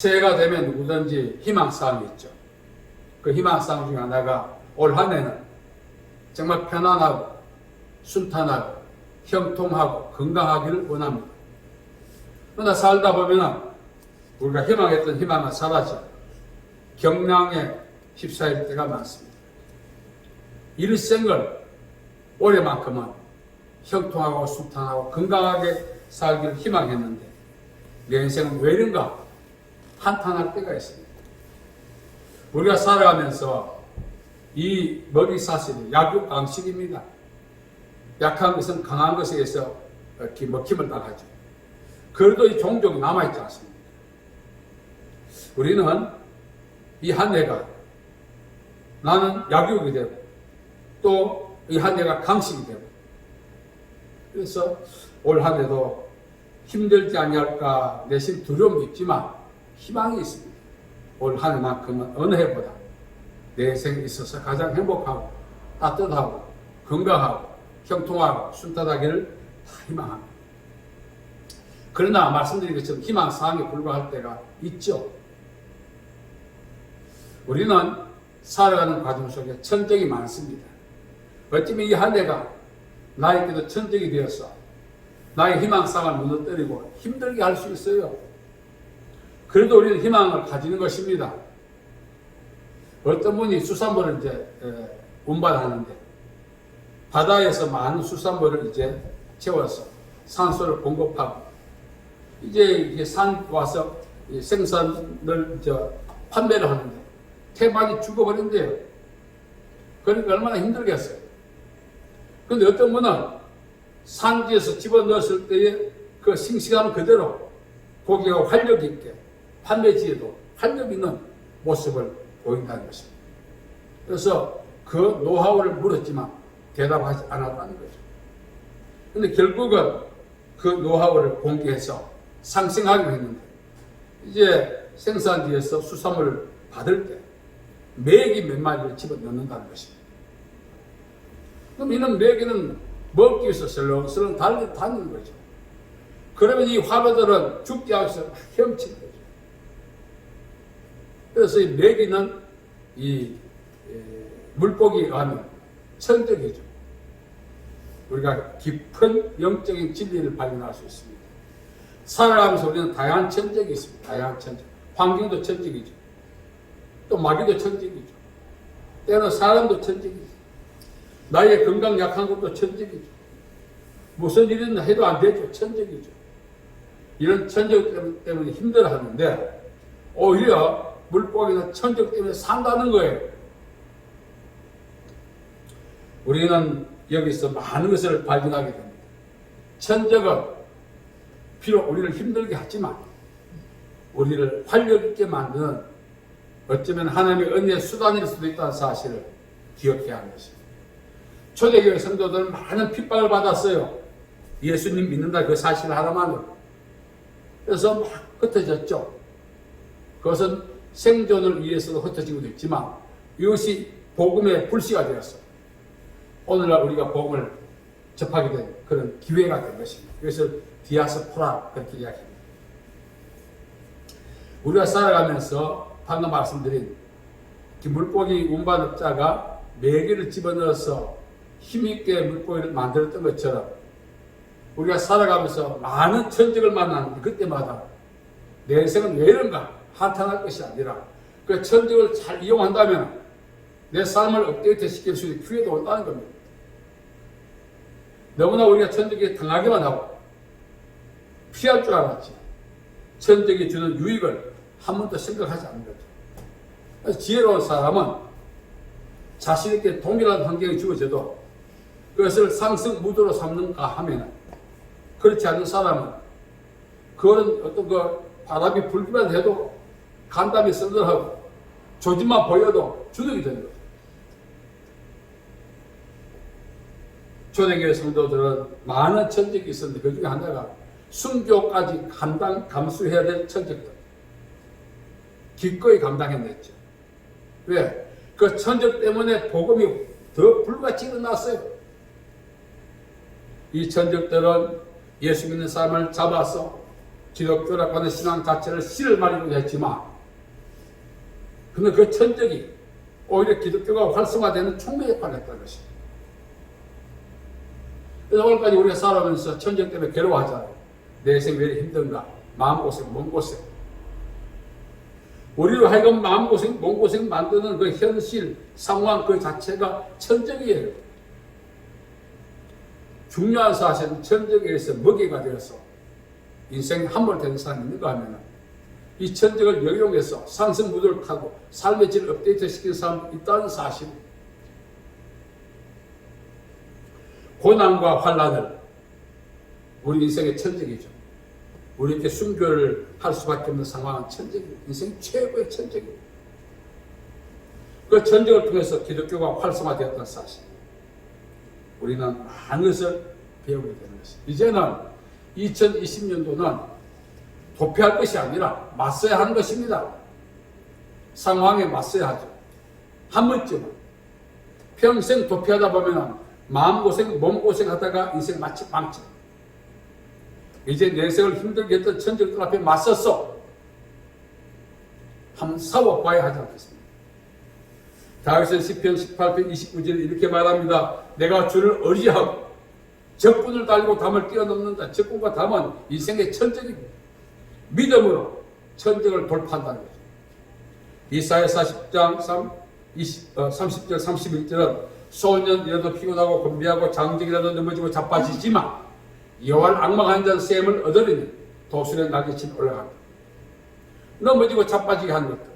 새해가 되면 누구든지 희망사항이 있죠. 그 희망사항 중에 하나가 올 한 해는 정말 편안하고 순탄하고 형통하고 건강하기를 원합니다. 그러나 살다 보면 우리가 희망했던 희망은 사라지고 경량에 휩싸일 때가 많습니다. 일생을 올해만큼은 형통하고 순탄하고 건강하게 살기를 희망했는데 내 인생은 왜 이런가 한탄할 때가 있습니다. 우리가 살아가면서 이 머리 사슬이 약육강식입니다. 약한 것은 강한 것에 의해서 먹힘을 당하죠. 그래도 이 종족이 남아있지 않습니까? 우리는 이 한 해가 나는 약육이 되고 또 이 한 해가 강식이 되고 그래서 올 한 해도 힘들지 아니할까 내심 두려움도 있지만 희망이 있습니다. 올 한 해만큼은 어느 해보다 내 인생에 있어서 가장 행복하고 따뜻하고 건강하고 형통하고 순탄하기를 다 희망합니다. 그러나 말씀드린 것처럼 희망사항에 불과할 때가 있죠. 우리는 살아가는 과정 속에 천적이 많습니다. 어쩌면 이 한 해가 나에게도 천적이 되어서 나의 희망사항을 무너뜨리고 힘들게 할 수 있어요. 그래도 우리는 희망을 가지는 것입니다. 어떤 분이 수산물을 이제 운반하는데 바다에서 많은 수산물을 이제 채워서 산소를 공급하고 이제 산 와서 생선을 판매를 하는데 태반이 죽어버린대요. 그러니까 얼마나 힘들겠어요. 그런데 어떤 분은 산지에서 집어넣었을 때의 그 싱싱함 그대로 고기가 활력 있게 판매지에도 활력 있는 모습을 보인다는 것입니다. 그래서 그 노하우를 물었지만 대답하지 않았다는 거죠. 그런데 결국은 그 노하우를 공개해서 상생하기로 했는데 이제 생산지에서 수산물을 받을 때 메기 몇 마리를 집어넣는다는 것입니다. 그럼 이는 메기는 먹기 위해서 설렁설렁 다니는 거죠. 그러면 이 화로들은 죽지 않아서 헤엄치는 거죠. 그래서 이 메기는 이 물고기에 가면 천적이죠. 우리가 깊은 영적인 진리를 발견할 수 있습니다. 살아가면서 우리는 다양한 천적이 있습니다. 다양한 천적. 환경도 천적이죠. 또 마귀도 천적이죠. 때로는 사람도 천적이죠. 나의 건강 약한 것도 천적이죠. 무슨 일이든 해도 안 되죠. 천적이죠. 이런 천적 때문에 힘들어하는데 오히려 물고기는 천적 때문에 산다는 거예요. 우리는 여기서 많은 것을 발견하게 됩니다. 천적은 비록 우리를 힘들게 하지만 우리를 활력 있게 만드는 어쩌면 하나님의 은혜의 수단일 수도 있다는 사실을 기억해야 하는 것입니다. 초대교회 성도들은 많은 핍박을 받았어요. 예수님 믿는다 그 사실 하나만으로. 그래서 막 흩어졌죠. 그것은 생존을 위해서도 흩어진 것도 있지만 이것이 복음의 불씨가 되었어요. 오늘날 우리가 복음을 접하게 된 그런 기회가 된 것입니다. 이것을 디아스포라 그렇게 이야기합니다. 우리가 살아가면서 방금 말씀드린 물고기 운반업자가 메기를 집어넣어서 힘있게 물고기를 만들었던 것처럼 우리가 살아가면서 많은 천적을 만나는데 그때마다 내 인생은 왜 이런가 한탄할 것이 아니라 그 천적을 잘 이용한다면 내 삶을 업데이트 시킬 수 있는 기회도 온다는 겁니다. 너무나 우리가 천적에 당하기만 하고 피할 줄 알았지 천적이 주는 유익을 한 번도 생각하지 않는 거죠. 그래서 지혜로운 사람은 자신에게 동일한 환경이 주어져도 그것을 상승 무도로 삼는가 하면 그렇지 않은 사람은 그거는 어떤 바람이 불기만 해도 간담이 쓰들하고 조짐만 보여도 주눅이 되는 거죠. 초대교회 성도들은 많은 천적이 있었는데 그 중에 하나가 순교까지 감수해야 될 천적들. 기꺼이 감당해냈죠. 왜? 그 천적 때문에 복음이 더 불같이 일어났어요. 이 천적들은 예수 믿는 사람을 잡아서 기독교라고 하는 신앙 자체를 씨를 말리고 했지만, 근데 그 천적이 오히려 기독교가 활성화되는 촉매 역할을 했다는 것입니다. 그래서 오늘까지 우리가 살아가면서 천적 때문에 괴로워하잖아요. 내 인생 왜 이렇게 힘든가? 마음고생, 몸고생. 우리로 하여금 마음고생, 몸고생 만드는 그 현실, 상황 그 자체가 천적이에요. 중요한 사실은 천적에 의해서 먹이가 되어서 인생이 함몰되는 사람이 있는가 하면 이 천적을 역용해서 상승구조를 타고 삶의 질을 업데이트 시키는 사람이 있다는 사실. 고난과 환난을 우리 인생의 천적이죠. 우리 이렇게 순교를 할 수밖에 없는 상황은 천적이에요. 인생 최고의 천적이에요. 그 천적을 통해서 기독교가 활성화되었다는 사실. 우리는 많은 것을 배우게 되는 것입니다. 이제는 2020년도는 도피할 것이 아니라 맞서야 하는 것입니다. 상황에 맞서야 하죠. 한 번쯤은 평생 도피하다 보면 마음고생, 몸고생 하다가 인생 마치 망쳐. 이제 내 인생을 힘들게 했던 천적들 앞에 맞서서 한번 싸워봐야 하지 않겠습니까? 다윗은 시편 18편 29절에 이렇게 말합니다. 내가 주를 의지하고 적군을 달리고 담을 뛰어넘는다. 적군과 담은 인생의 천적입니다. 믿음으로 천적을 돌파한다는 거죠. 이사야 40장 30절 31절은 소년이라도 피곤하고 곤비하고 장정이라도 넘어지고 자빠지지만 여호와를 앙망하는 자는 셈을 얻으리니 도술의 날개친 올라간다. 넘어지고 자빠지게 하는 것들,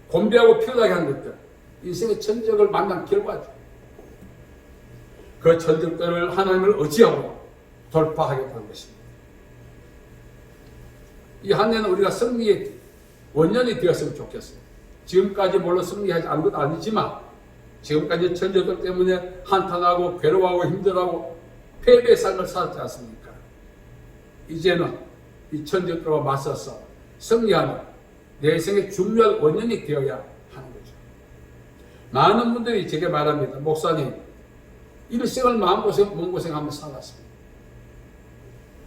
곤비하고 피곤하게 하는 것들, 인생의 천적을 만난 결과죠. 그 천적들을 하나님을 의지하고 돌파하겠다는 것입니다. 이 한 해는 우리가 승리의 원년이 되었으면 좋겠습니다. 지금까지 물론 승리하지 않은 것도 아니지만 지금까지 천적들 때문에 한탄하고 괴로워하고 힘들어하고 패배의 삶을 살았지 않습니까? 이제는 이 천적들과 맞서서 승리하는 내 인생의 중요한 원년이 되어야 하는 거죠. 많은 분들이 제게 말합니다. 목사님, 일생을 마음고생, 몸고생하며 살았습니다.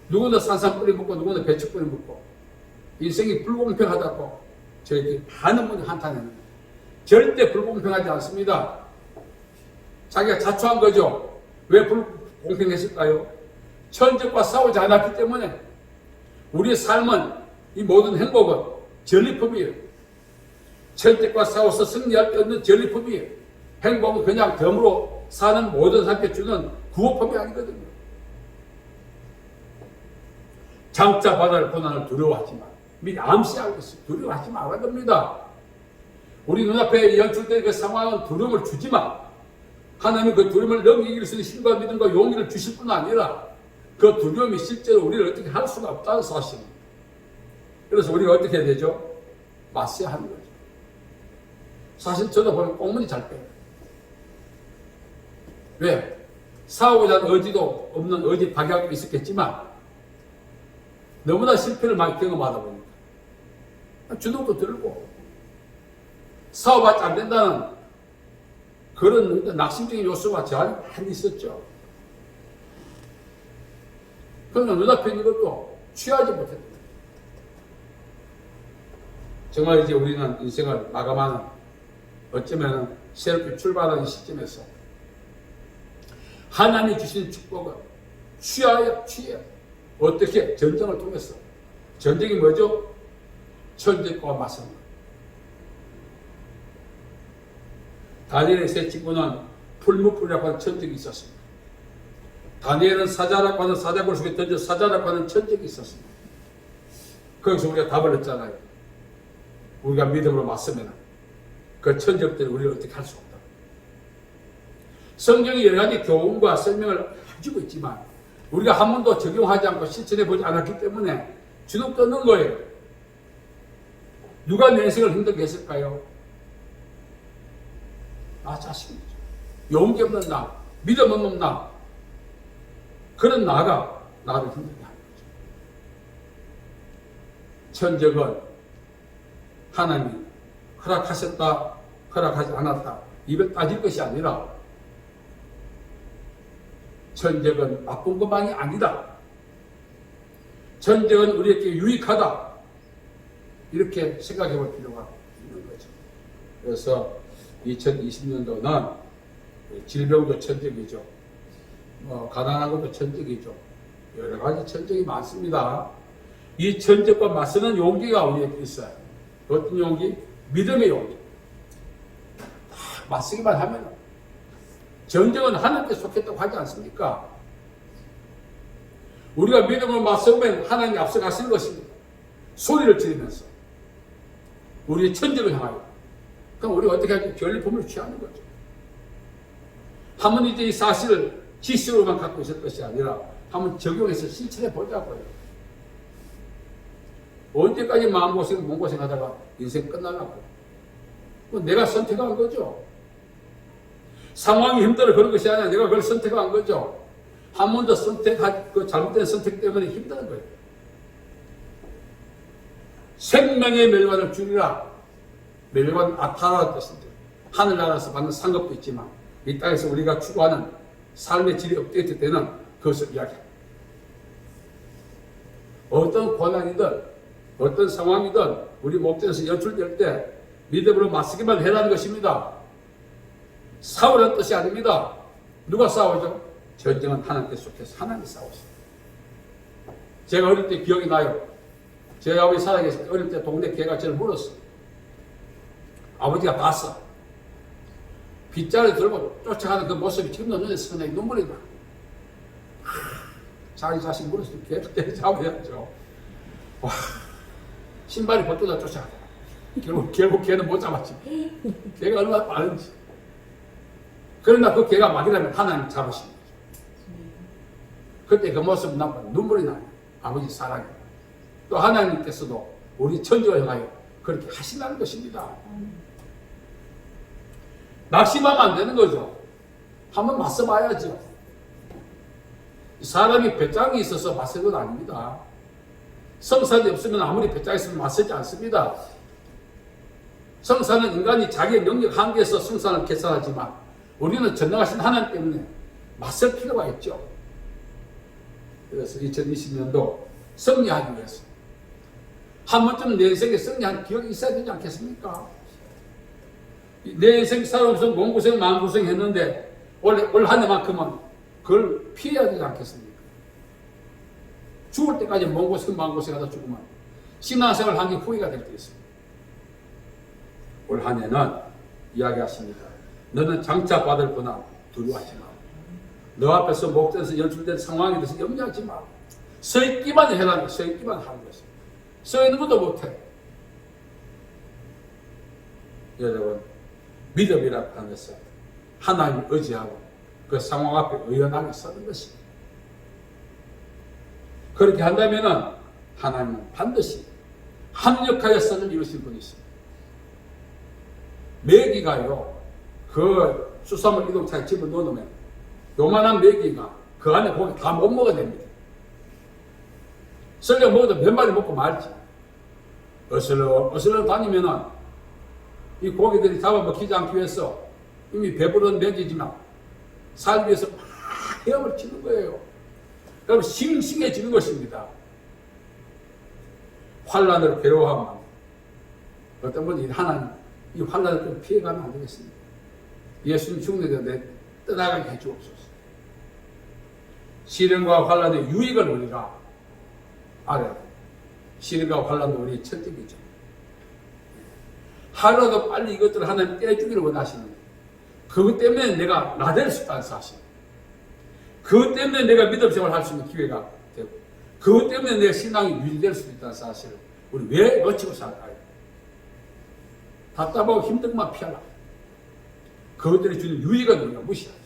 누구는 산산뿌리 묻고 누구는 배추뿌리 묻고 인생이 불공평하다고 저에게 많은 분이 한탄했는데 절대 불공평하지 않습니다. 자기가 자초한 거죠. 왜 불공평했을까요? 천적과 싸우지 않았기 때문에 우리의 삶은 이 모든 행복은 전리품이에요. 천적과 싸워서 승리할 수 없는 전리품이에요. 행복은 그냥 덤으로 사는 모든 사람께 주는 구호품이 아니거든요. 장차 받을 고난을 두려워하지만 미리 암시하고 있어요. 두려워하지 말아야 됩니다. 우리 눈앞에 연출된 그 상황은 두려움을 주지만 하나님은 그 두려움을 넘기길 수 있는 힘과 믿음과 용기를 주실 뿐 아니라 그 두려움이 실제로 우리를 어떻게 할 수가 없다는 사실입니다. 그래서 우리가 어떻게 해야 되죠? 맞서야 하는 거죠. 사실 저도 보면 꽁무니 잘 빼요. 왜? 싸우고자 하는 의지도 없는 의지 박약도 있었겠지만 너무나 실패를 많이 경험하다 보니까 주눅도 들고 싸워봤자 안 된다는 그런 낙심적인 요소가 저 안에 많이 있었죠. 그러나 눈앞에 있는 것도 취하지 못했다. 정말 이제 우리는 인생을 마감하는 어쩌면 새롭게 출발하는 시점에서 하나님이 주신 축복은 취해야 어떻게? 전쟁을 통해서. 전쟁이 뭐죠? 천적과 맞선 것. 다니엘의 세 친구는 풀무불이라고 하는 천적이 있었습니다. 다니엘은 사자라고 하는 사자굴 속에 던져 사자라고 하는 천적이 있었습니다. 거기서 우리가 답을 했잖아요. 우리가 믿음으로 맞서면 그 천적들이 우리를 어떻게 할 수 없다. 성경이 여러 가지 교훈과 설명을 해주고 있지만 우리가 한 번도 적용하지 않고 실천해 보지 않았기 때문에 주눅 드는 거예요. 누가 내 인생을 힘들게 했을까요? 나 자신이죠. 용기 없는 나, 믿음 없는 나, 그런 나가 나를 힘들게 하는 거죠. 천적은 하나님이 허락하셨다, 허락하지 않았다, 입에 따질 것이 아니라 천적은 나쁜 것만이 아니다. 전쟁은 우리에게 유익하다. 이렇게 생각해 볼 필요가 있는 거죠. 그래서 2020년도는 질병도 천적이죠. 가난한 것도 천적이죠. 여러 가지 천적이 많습니다. 이 천적과 맞서는 용기가 우리에게 있어요. 어떤 용기? 믿음의 용기. 맞서기만 하면 전쟁은 하나님께 속했다고 하지 않습니까? 우리가 믿음으로 맞서면 하나님이 앞서가시는 것입니다. 소리를 지르면서 우리의 천적을 향하여. 그럼 우리가 어떻게 할지 전리품을 취하는 거죠. 한번 이제 이 사실을 지식으로만 갖고 있을 것이 아니라 한번 적용해서 실천해 보자고요. 언제까지 마음고생, 몸고생 하다가 인생 끝나려고. 내가 선택한 거죠. 상황이 힘들어 그런 것이 아니라 내가 그걸 선택한 거죠. 한 번도 그 잘못된 선택 때문에 힘드는 거예요. 생명의 멸관을 줄이라. 멸관 아타라는 뜻인데 하늘나라에서 받는 상급도 있지만 이 땅에서 우리가 추구하는 삶의 질이 업데이트 되는 그것을 이야기합니다. 어떤 고난이든 어떤 상황이든 우리 목전에서 연출될 때 믿음으로 맞서기만 해라는 것입니다. 싸우라는 뜻이 아닙니다. 누가 싸우죠? 전쟁은 하나님께 속해서 하나님이 싸우십니다. 제가 어릴 때 기억이 나요. 저희 아버지 살아계실 때 어릴 때 동네 개가 저를 물었어요. 아버지가 봤어. 빗자루 들고 쫓아가는 그 모습이 지금도 눈에 선해 눈물이 나. 자기 자식 물었을 때 개를 잡아야죠. 와, 신발이 벗겨져 쫓아가더라. 결국 개는 못 잡았지. 개가 얼마나 빠른지. 그러나 그 개가 막이라면 하나님 잡으신 거죠. 그때 그 모습 나면 눈물이 나요. 아버지 사랑이. 또 하나님께서도 우리 천지를 향하여 그렇게 하신다는 것입니다. 낙심하면 안 되는 거죠. 한번 맞서봐야죠. 사람이 배짱이 있어서 맞서는 건 아닙니다. 성산이 없으면 아무리 배짱이 있으면 맞서지 않습니다. 성산은 인간이 자기의 능력 한계에서 성산을 계산하지만 우리는 전능하신 하나님 때문에 맞설 필요가 있죠. 그래서 2020년도 승리하기 위해서 한 번쯤 내 인생에 승리한 기억이 있어야 되지 않겠습니까? 내 인생 살아오면서 몸고생 마음고생 했는데 올 한 해만큼은 그걸 피해야 되지 않겠습니까? 죽을 때까지 몸고생 마음고생 하다 죽으면 신앙생활 한 게 후회가 될 때 있습니다. 올 한 해는 이야기하십니다. 너는 장차 받을 거나 두려워하지 마. 너 앞에서 목전에서 연출된 상황에 대해서 염려하지 마. 서 있기만 해라는 서 있기만 하는 것입니다. 서 있는 것도 못해. 여러분, 믿음이라고 하는 것은 하나님을 의지하고 그 상황 앞에 의연하게 서는 것입니다. 그렇게 한다면 하나님은 반드시 합력하여 선을 이루실 분이 있습니다. 메기가요, 그 수산물 이동차에 집어넣으면 요만한 메기가 그 안에 고기 다 못 먹어냅니다. 썰려 먹어도 몇 마리 먹고 말지. 어슬렁 다니면은 이 고기들이 잡아먹히지 않기 위해서 이미 배부른 메기지만 살기 위해서 막 헤엄을 치는 거예요. 그럼 싱싱해지는 것입니다. 환란으로 괴로워하면 어떤 분이 하나님 이 환란을 좀 피해가면 안 되겠습니까? 예수님 죽는데 내 떠나가게 해주옵소서. 시련과 환란의 유익을 우리가 알아야 돼요. 시련과 환란은 우리의 천직이죠. 하루라도 빨리 이것들을 하나님 떼주기를 원하시는 거예요. 그것 때문에 내가 나댈 수 있다는 사실. 그것 때문에 내가 믿음 생활을 할 수 있는 기회가 되고 그것 때문에 내 신앙이 유지될 수 있다는 사실을 우리 왜 놓치고 살까요? 답답하고 힘든 것만 피하라. 그것들이 주는 유익은 우리가 무시하죠.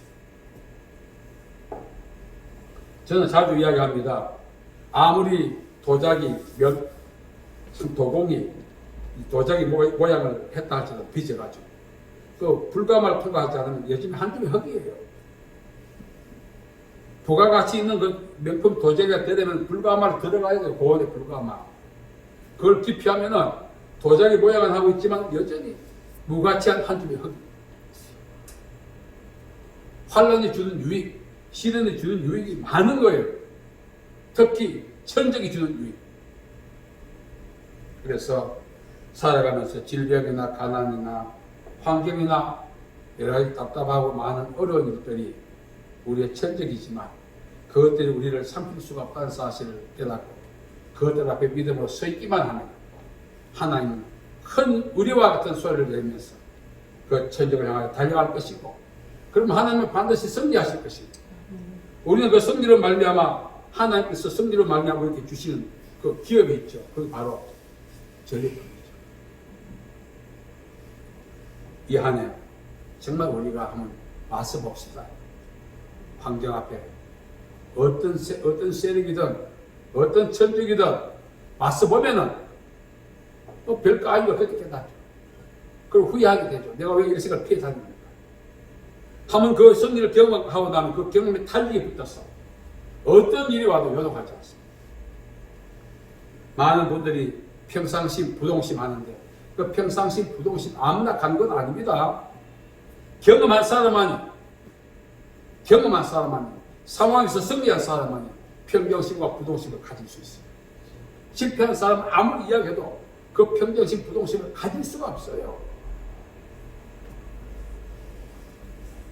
저는 자주 이야기합니다. 아무리 도자기, 도공이 도자기 모양을 했다 할지라도 빚어가지고 그 불가마를 통과하지 않으면 요즘에 한 줌의 흙이에요. 부가가치 있는 그 명품 도자기가 되려면 불가마를 들어가야 돼요. 고온의 불가마. 그걸 기피하면은 도자기 모양은 하고 있지만 여전히 무가치한 한 줌의 흙. 환란이 주는 유익, 시련이 주는 유익이 많은 거예요. 특히 천적이 주는 유익. 그래서 살아가면서 질병이나 가난이나 환경이나 여러 가지 답답하고 많은 어려운 일들이 우리의 천적이지만 그것들이 우리를 삼킬 수가 없다는 사실을 깨닫고 그것들 앞에 믿음으로 서 있기만 하면 하나님은 큰 우리와 같은 소리를 내면서 그 천적을 향하여 달려갈 것이고 그럼 하나님은 반드시 승리하실 것입니다. 우리는 그 승리로 말미암아 하나님께서 승리로 말미암아 우리에게 주시는 그 기업이 있죠. 그게 바로 전리품이죠. 이 한 해 정말 우리가 한번 맞서 봅시다. 환경 앞에 어떤 세력이든 어떤 천적이든 맞서 보면은 뭐 별거 아니고 그렇게 깨닫죠. 그리고 후회하게 되죠. 내가 왜 이런 생각을 피해 다닙니까? 하면 그 승리를 경험하고 나면 그 경험에 탄력이 붙어서 어떤 일이 와도 요동하지 않습니다. 많은 분들이 평상심, 부동심 하는데 그 평상심, 부동심 아무나 가는 건 아닙니다. 경험한 사람만이 상황에서 승리한 사람만이 평정심과 부동심을 가질 수 있어요. 실패한 사람은 아무리 이야기해도 그 평정심, 부동심을 가질 수가 없어요.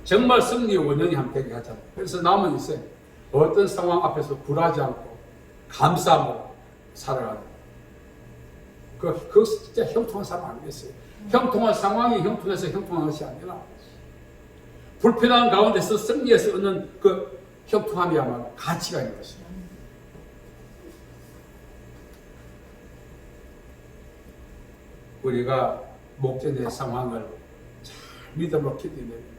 정말 승리의 원년이 함께 되게 하잖아요. 그래서 남은 인생 어떤 상황 앞에서 굴하지 않고 감사함으로 살아가는 그것이 진짜 형통한 사람 아니겠어요? 형통한 상황이 형통해서 형통한 것이 아니라 불편한 가운데서 승리해서 얻는 그 형통함이야말로 가치가 있는 것입니다. 우리가 목전의 상황을 잘 믿음으로 견디면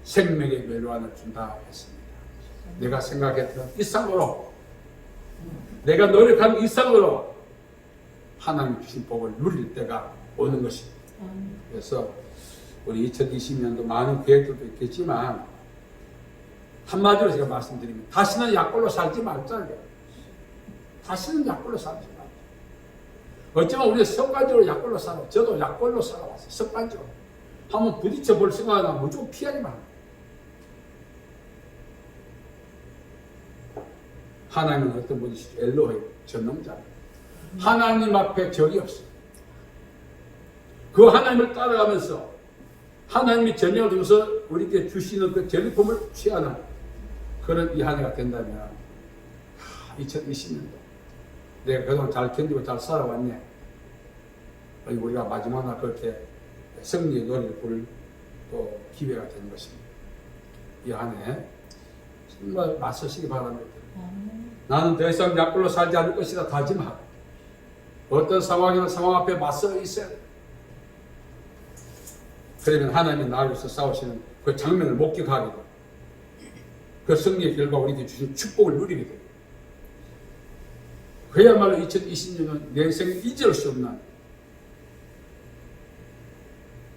생명의 멸류관을 준다 했습니다. 내가 생각했던 이상으로 내가 노력한 이상으로 하나님 주신 복을 누릴 때가 오는 것입니다. 그래서 우리 2020년도 많은 계획들도 있겠지만 한마디로 제가 말씀드리면 다시는 약골로 살지 말자는 거예요. 다시는 약골로 살지 말자. 어쩌면 우리가 습관적으로 약골로 살아. 저도 약골로 살아왔어요. 습관적으로. 한번 부딪혀 볼 생각이 나면 무조건 피하기만 합니다. 하나님은 어떤 분이시죠? 엘로헤, 전능자입니다. 하나님 앞에 적이 없어요. 그 하나님을 따라가면서 하나님이 전령을 통해서 우리에게 주시는 그 전리품을 취하는 그런 이 한 해가 된다면 2020년도 내가 그동안 잘 견디고 잘 살아왔네. 우리가 마지막 날 그렇게 승리의 노래를 부를 또 기회가 되는 것입니다. 이 한 해 정말 맞서시기 바랍니다. 나는 더 이상 약불로 살지 않을 것이다 다짐하고 어떤 상황이나 상황 앞에 맞서 있어야 돼. 그러면 하나님이 나를 위해서 싸우시는 그 장면을 목격하게 돼. 그 승리의 결과 우리에게 주신 축복을 누리게 돼. 그야말로 2020년은 내 인생에 잊을 수 없는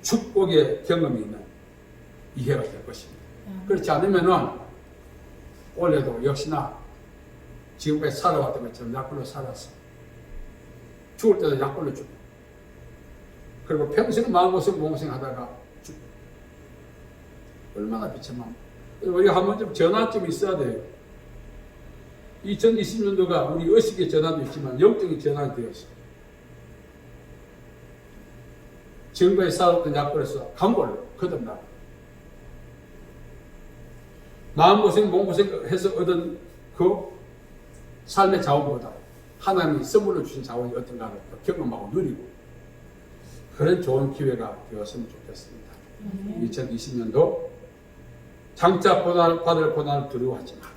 축복의 경험이 있는 이해가 될 것입니다. 그렇지 않으면은 올해도 역시나 지금까지 살아왔던 것처럼 약불로 살았어. 죽을 때도 약불로 죽고. 그리고 평생 마음고생, 몸고생 하다가 죽고. 얼마나 비참함. 우리가 한 번쯤 전환점이 있어야 돼요. 2020년도가 우리 의식의 전환도 있지만 영적인 전환이 되었어. 지금까지 살았던 약불에서 강골로 거듭나. 마음고생, 몸고생 해서 얻은 그 삶의 자원보다 하나님이 선물로 주신 자원이 어떤가를 경험하고 누리고 그런 좋은 기회가 되었으면 좋겠습니다. 2020년도 장차 받을 고난을 두려워하지 마라.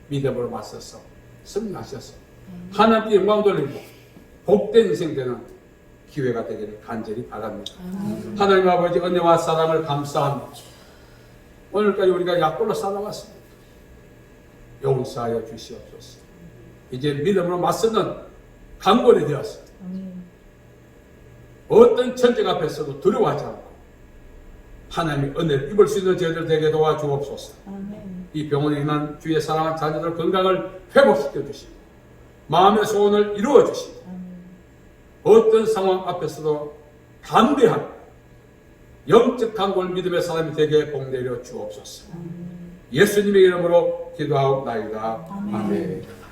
믿음으로 맞서서 승리하셔서 하나님께 영광 돌리고 복된 인생 되는 기회가 되기를 간절히 바랍니다. 하나님 아버지 은혜와 사랑을 감사합니다. 오늘까지 우리가 약골로 살아왔습니다. 용서하여 주시옵소서. 이제 믿음으로 맞서는 강골이 되었어. 어떤 천적 앞에서도 두려워하지 않고 하나님의 은혜를 입을 수 있는 저희들 되게 도와주옵소서. 이 병원에 있는 주의 사랑한 자녀들 건강을 회복시켜 주시고 마음의 소원을 이루어 주시고 어떤 상황 앞에서도 담대한 영적 강골 믿음의 사람이 되게 복 내려 주옵소서. 예수님의 이름으로 기도하옵나이다. 아멘. 아멘.